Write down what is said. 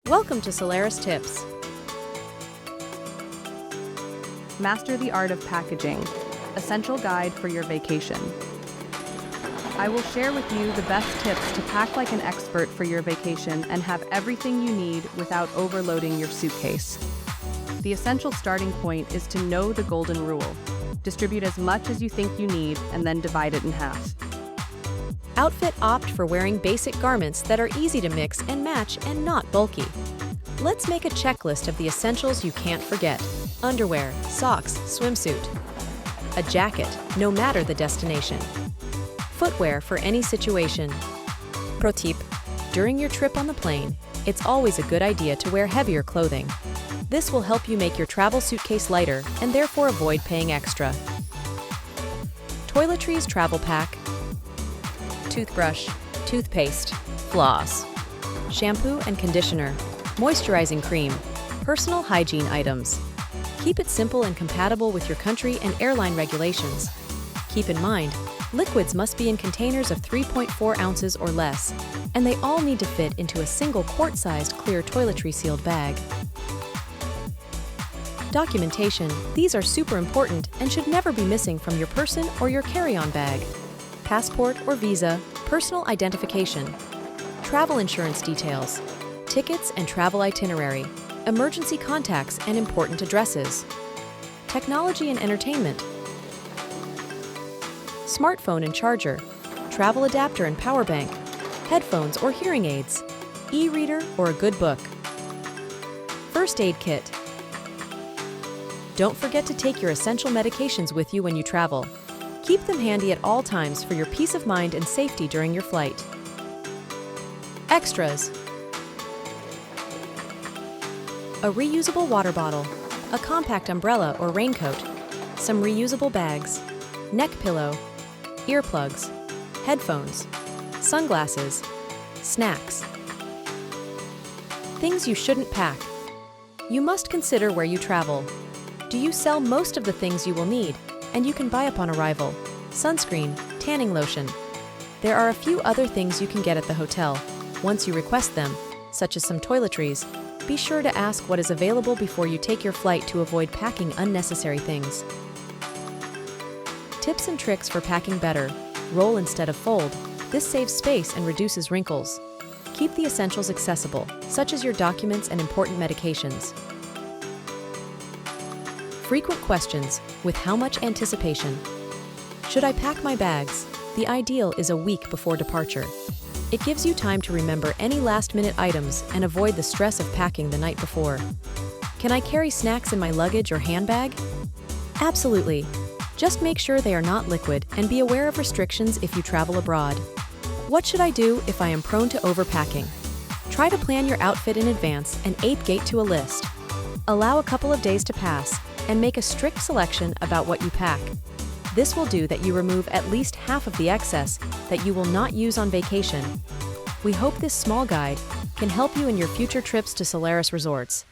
Welcome to Solaris Tips. Master the art of packaging, essential guide for your vacation. I will share with you the best tips to pack like an expert for your vacation and have everything you need without overloading your suitcase. The essential starting point is to know the golden rule. Distribute as much as you think you need and then divide it in half. Outfit opt for wearing basic garments that are easy to mix and match and not bulky. Let's make a checklist of the essentials you can't forget. Underwear, socks, swimsuit. A jacket, no matter the destination. Footwear for any situation. Pro tip: during your trip on the plane, it's always a good idea to wear heavier clothing. This will help you make your travel suitcase lighter and therefore avoid paying extra. Toiletries travel pack. Toothbrush, toothpaste, floss, shampoo and conditioner, moisturizing cream, personal hygiene items. Keep it simple and compatible with your country and airline regulations. Keep in mind, liquids must be in containers of 3.4 ounces or less, and they all need to fit into a single quart-sized clear toiletry sealed bag. Documentation: these are super important and should never be missing from your person or your carry-on bag. Passport or visa, personal identification, travel insurance details, tickets and travel itinerary, emergency contacts and important addresses, technology and entertainment, smartphone and charger, travel adapter and power bank, headphones or hearing aids, e-reader or a good book. First aid kit. Don't forget to take your essential medications with you when you travel. Keep them handy at all times for your peace of mind and safety during your flight. Extras. A reusable water bottle, a compact umbrella or raincoat, some reusable bags, neck pillow, earplugs, headphones, sunglasses, snacks. Things you shouldn't pack. You must consider where you travel. Do you sell most of the things you will need, and you can buy upon arrival? Sunscreen, tanning lotion. There are a few other things you can get at the hotel. Once you request them, such as some toiletries, be sure to ask what is available before you take your flight to avoid packing unnecessary things. Tips and tricks for packing better. Roll instead of fold. This saves space and reduces wrinkles. Keep the essentials accessible, such as your documents and important medications. Frequent questions: with how much anticipation? Should I pack my bags? The ideal is a week before departure. It gives you time to remember any last-minute items and avoid the stress of packing the night before. Can I carry snacks in my luggage or handbag? Absolutely. Just make sure they are not liquid and be aware of restrictions if you travel abroad. What should I do if I am prone to overpacking? Try to plan your outfit in advance and ape-gate to a list. Allow a couple of days to pass and make a strict selection about what you pack. This will do that you remove at least half of the excess that you will not use on vacation. We hope this small guide can help you in your future trips to Solaris resorts.